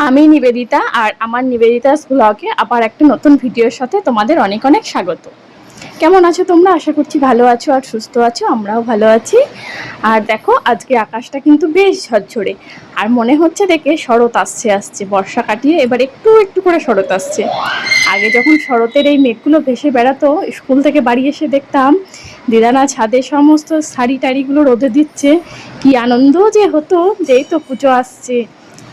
আমি নিবেদিতা, আর আমার নিবেদিতাস ব্লগে আবার একটা নতুন ভিডিওর সাথে তোমাদের অনেক অনেক স্বাগত। কেমন আছো তোমরা? আশা করছি ভালো আছো আর সুস্থ আছো। আমরাও ভালো আছি। আর দেখো, আজকে আকাশটা কিন্তু বেশ ঝরঝরে, আর মনে হচ্ছে দেখে শরৎ আসছে আসছে, বর্ষা কাটিয়ে এবার একটু একটু করে শরৎ আসছে। আগে যখন শরতের এই মেঘগুলো ভেসে বেড়াতো, স্কুল থেকে বাড়ি এসে দেখতাম দিদানা ছাদে সমস্ত শাড়ি টাড়িগুলো রোদে দিচ্ছে, কি আনন্দ যে হতো যে এই তো পুজো আসছে,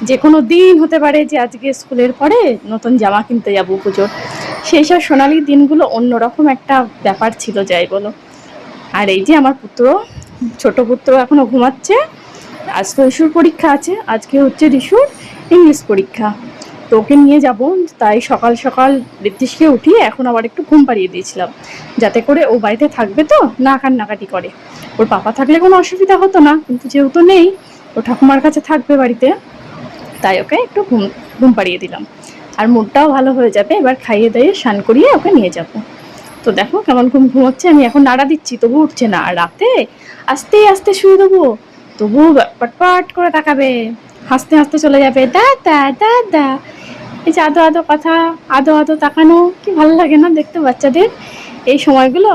যে কোনো দিন হতে পারে যে আজকে স্কুলের পরে নতুন জামা কিনতে যাবো পুজোর। সেই সব সোনালি দিনগুলো অন্যরকম একটা ব্যাপার ছিল, যাই বলো। আর এই যে আমার পুত্র, ছোট পুত্র এখনো ঘুমাচ্ছে। আজ তো ঋষুর পরীক্ষা আছে, আজকে হচ্ছে ঋষুর ইংলিশ পরীক্ষা। তো ওকে নিয়ে যাব, তাই সকাল সকাল ঋদ্ধিষকে উঠিয়ে এখন আবার একটু ঘুম পাড়িয়ে দিয়েছিলাম, যাতে করে ও বাড়িতে থাকবে তো না কান্নাকাটি করে। ওর পাপা থাকলে কোনো অসুবিধা হতো না, কিন্তু যেহেতু নেই, ও ঠাকুমার কাছে থাকবে বাড়িতে, তাই ওকে একটু ঘুম ঘুম পাড়িয়ে দিলাম। আর মুডটাও ভালো হয়ে যাবে, এবার খাইয়ে দাইয়ে স্নান করিয়ে ওকে নিয়ে যাব। তো দেখো কেমন ঘুমোচ্ছে, আমি এখন নাড়া দিচ্ছি তবু উঠছে না। আর রাতে আস্তে আস্তে শুয়ে দেবো, তবু পটপট করে তাকাবে, হাসতে হাসতে চলে যাবে দাদা দাদা। এই যে আদো আদো কথা, আদো আদো তাকানো, কি ভালো লাগে না দেখতে বাচ্চাদের। এই সময়গুলো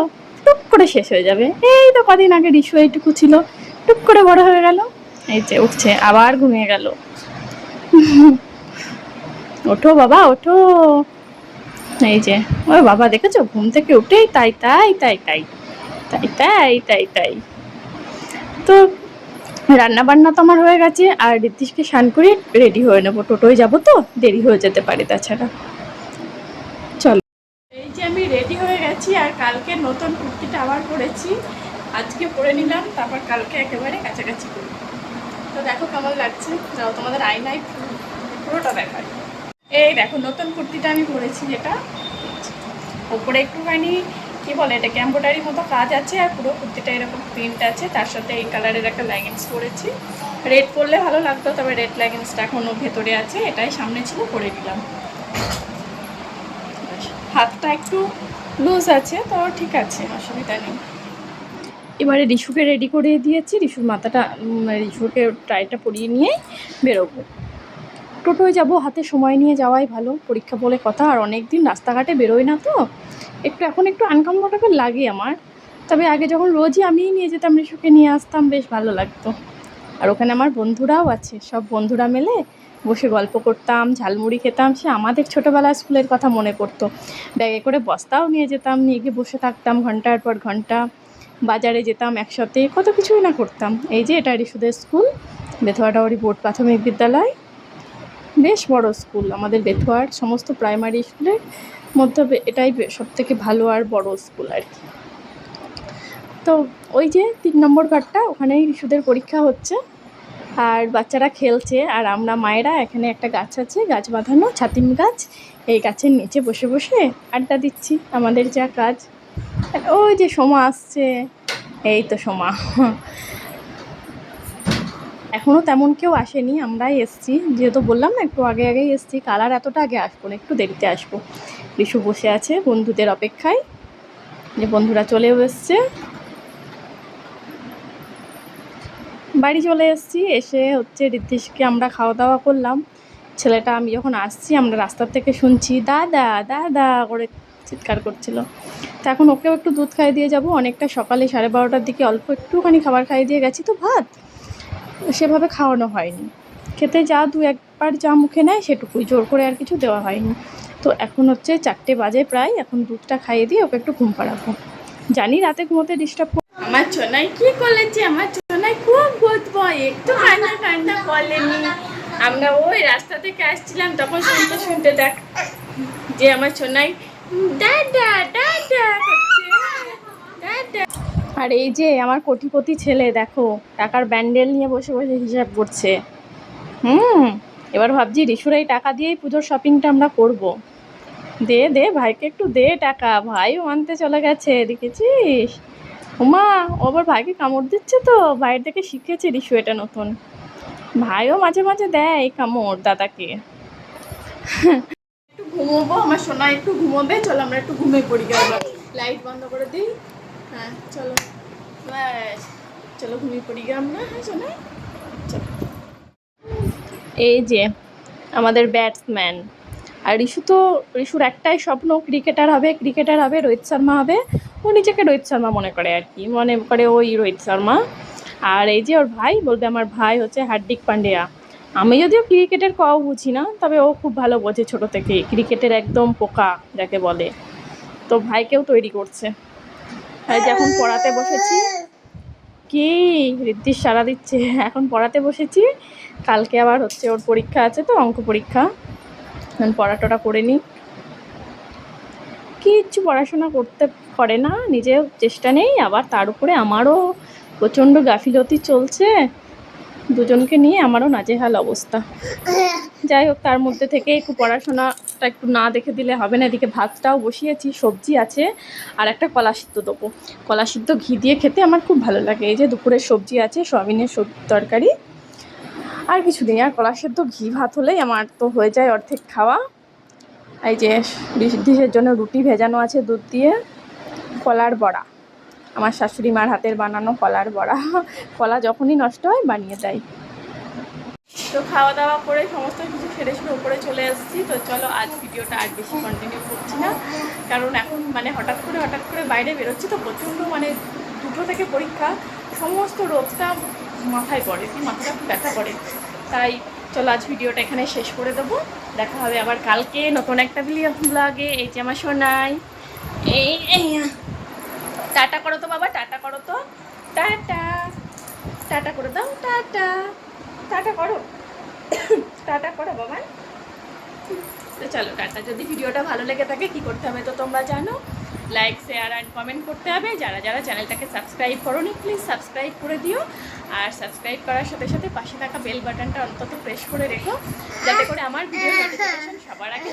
টুক করে শেষ হয়ে যাবে। এই তো কদিন আগে রিশু এইটুকু ছিল, টুক করে বড় হয়ে গেল। এই যে উঠছে, আবার ঘুমিয়ে গেল। ওঠো বাবা ওঠো। এই যে ওই বাবা, দেখেছো ঘুম থেকে উঠেই তাই তাই তাই তাই তাই তাই তাই তাই। তো রান্না বান্না তো আমার হয়ে গেছে, আর ঋদ্ধিষকে স্নান করে রেডি হয়ে নেবো, টোটোয় যাবো তো দেরি হয়ে যেতে পারে তাছাড়া। চলো, এই যে আমি রেডি হয়ে গেছি, আর কালকে নতুন কুর্তিটা আবার পরেছি, আজকে পরে নিলাম, তারপর কালকে একেবারে কাছাকাছি করি। তো দেখো কেমন লাগছে, যাও তোমাদের আয়নায় পুরোটা দেখায়। এই দেখো নতুন কুর্তিটা আমি পরেছি, যেটা ওপরে একটুখানি কি বলে এটাকে এমব্রয়ডারির মতো কাজ আছে, আর পুরো কুর্তিটা এরকম প্রিন্ট আছে, তার সাথে এই কালারের একটা লেগিংস পরেছি। রেড পরলে ভালো লাগতো, তবে রেড লেগিংসটা এখনও ভেতরে আছে, এটাই সামনে ছিল পরে দিলাম। হাতটা একটু লুজ আছে, তো ঠিক আছে, অসুবিধা নেই। এবারে রিশুকে রেডি করে দিয়েছি, রিশুর মাথাটা রিশুকে টাইটা পরিয়ে নিয়ে বেরোবো। টোটোয় যাব, হাতে সময় নিয়ে যাওয়াই ভালো, পরীক্ষা বলে কথা, আর অনেক দিন রাস্তাঘাটে বেরোয় না তো এখন একটু আনকমফোর্টেবল লাগে আমার। তবে আগে যখন রোজই আমিই নিয়ে যেতাম, রিশুকে নিয়ে আসতাম, বেশ ভালো লাগতো। আর ওখানে আমার বন্ধুরাও আছে, সব বন্ধুরা মিলে বসে গল্প করতাম, ঝালমুড়ি খেতাম, সে আমাদের ছোটোবেলার স্কুলের কথা মনে পড়তো। ব্যাগে করে বস্তাও নিয়ে যেতাম, নিয়ে গিয়ে বসে থাকতাম ঘন্টার পর ঘন্টা, বাজারে যেতাম একসাথে, কত কিছুই না করতাম। এই যে এটা রিশুদের স্কুল, বেথুয়াডাওয়ারি বোর্ড প্রাথমিক বিদ্যালয়, বেশ বড় স্কুল আমাদের বেথুয়ার সমস্ত প্রাইমারি স্কুলের মধ্যে এটাই সবথেকে ভালো আর বড় স্কুল আর কি। তো ওই যে 3 নম্বর ঘরটা, ওখানেই রিশুদের পরীক্ষা হচ্ছে, আর বাচ্চারা খেলছে, আর আমরা মায়েরা এখানে একটা গাছ আছে, গাছ বাঁধানো ছাতিম গাছ, এই গাছের নিচে বসে বসে আড্ডা দিচ্ছি, আমাদের যা কাজ। ওই যে সোমা আসছে, এই তো সোমা। এখনও তেমন কেউ আসেনি, আমরাই এসছি, যেহেতু বললাম না একটু আগে আগেই এসছি, কালার এতটা আগে আসবো না, একটু দেরিতে আসবো। রিশু বসে আছে বন্ধুদের অপেক্ষায়, যে বন্ধুরা চলেও এসছে। বাড়ি চলে এসেছি, এসে হচ্ছে ঋদ্ধিষকে আমরা খাওয়া দাওয়া করলাম। ছেলেটা আমি যখন আসছি, আমরা রাস্তার থেকে শুনছি দাদা দাদা করে চিৎকার করছিল। তা এখন ওকেও একটু দুধ খাইয়ে দিয়ে যাব, অনেকটা সকালে 12:30টার দিকে অল্প একটুখানি খাবার খাইয়ে দিয়ে গেছি, তো ভাত সেভাবে খাওয়ানো হয়নি, খেতে যা 2-1 বার যা মুখে নেয় সেটুকুই, জোর করে আর কিছু দেওয়া হয়নি। তো এখন হচ্ছে 4টে বাজে প্রায়, এখন দুধটা খাইয়ে দিয়ে ওকে একটু ঘুম পাড়াবো, জানি রাতে ঘুমোতে ডিস্টার্ব। আমার ছোনাই কি করেছে, আমার ছোনাই খুব ভূত ভয়, একটু কান্না কান্না বলেনি। আমরা ওই রাস্তা থেকে আসছিলাম, তখন শুনতে শুনতে দেখ যে আমার ছোনাই দাদা দাদা করছে, দাদা। আর এই যে আমার কোটিপতি ছেলে, দেখো টাকার ব্যান্ডেল নিয়ে বসে বসে হিসাব করছে। এবার ভাবছি রিশুর এই টাকা দিয়েই পুজোর শপিংটা আমরা করব। দে দে ভাইকে একটু দে টাকা, ভাইও আনতে চলে গেছে, দেখেছিস? ওমা, ও আবার ভাইকে কামড় দিচ্ছে, তো ভাইয়ের দেখে শিখেছে রিশু এটা নতুন। ভাইও মাঝে মাঝে দেয় কামড় দাদাকে। একটু ঘুমোবো, আমার সোনা একটু ঘুমোবে, চলো আমরা একটু ঘুমিয়ে পড়ি, গেল লাইট বন্ধ করে দিই। হ্যাঁ চলো, ব্যাস চলো ঘুমিয়ে পড়ি গে আমরা। হ্যাঁ সোনা চলো। এই যে আমাদের ব্যাটসম্যান। আর রিশুর একটাই স্বপ্ন, ক্রিকেটার হবে, রোহিত শর্মা হবে। ও নিজেকে রোহিত শর্মা মনে করে আর কি, মনে করে ওই রোহিত শর্মা। আর এই যে ওর ভাই, বলবে আমার ভাই হচ্ছে হার্দিক পান্ডিয়া। আমি যদিও ক্রিকেটের কও বুঝি না, তবে ও খুব ভালো বোঝে ছোটো থেকেই, ক্রিকেটের একদম পোকা যাকে বলে। তো ভাইকেও তৈরি করছে। আর যে এখন পড়াতে বসেছি। কি ঋদ্ধির সাড়া দিচ্ছে, এখন পড়াতে বসেছি। কালকে আবার হচ্ছে ওর পরীক্ষা আছে, তো অঙ্ক পরীক্ষা। এখন পড়াটা করে নিই। কিচ্ছু পড়াশোনা করতে করে না, নিজেও চেষ্টা নেই, আবার তার উপরে আমারও প্রচণ্ড গাফিলতি চলছে। দুজনকে নিয়ে আমারও নাজেহাল অবস্থা। যাই হোক, তার মধ্যে থেকে একটু পড়াশোনাটা একটু না দেখে দিলে হবে না। এদিকে ভাতটাও বসিয়েছি, সবজি আছে, আর একটা কলা সিদ্ধ দেবো। কলা সিদ্ধ ঘি দিয়ে খেতে আমার খুব ভালো লাগে। এই যে দুপুরের সবজি আছে, সয়াবিনের তরকারি, আর কিছু নেই। আর কলা সিদ্ধ ঘি ভাত হলেই আমার তো হয়ে যায় অর্ধেক খাওয়া। এই যে ডিশের জন্য রুটি ভেজানো আছে দুধ দিয়ে। কলার বড়া, আমার শাশুড়ি মার হাতের বানানো কলার বড়া। কলা যখনই নষ্ট হয় বানিয়ে দেয়। তো খাওয়া দাওয়া করে সমস্ত কিছু সেরে উপরে চলে এসেছি। তো চলো, আজ ভিডিওটা আর বেশি কন্টিনিউ করছি না, কারণ এখন মানে হঠাৎ করে বাইরে বেরোচ্ছি, তো প্রচণ্ড মানে 2টো থেকে পরীক্ষা, সমস্ত রোগটা মাথায় পড়ে, মাথাটা খুব ব্যথা করে। তাই চলো আজ ভিডিওটা এখানে শেষ করে দেবো। দেখা হবে আবার কালকে নতুন একটা ব্লগে। এই যে আমার সোনাই, এই টাটা করো তো বাবা, টাটা করো তো, টাটা টাটা করে দাও, টাটা টাটা করো, টাটা করো বাবা। তো চলো টাটা। যদি ভিডিওটা ভালো লেগে থাকে কী করতে হবে তো তোমরা জানো, লাইক শেয়ার অ্যান্ড কমেন্ট করতে হবে। যারা যারা চ্যানেলটাকে সাবস্ক্রাইব করোনি প্লিজ সাবস্ক্রাইব করে দিও। আর সাবস্ক্রাইব করার সাথে সাথে পাশে থাকা বেল বাটনটা অন্তত প্রেস করে রেখো, যাতে করে আমার ভিডিও নোটিফিকেশন সবার আগে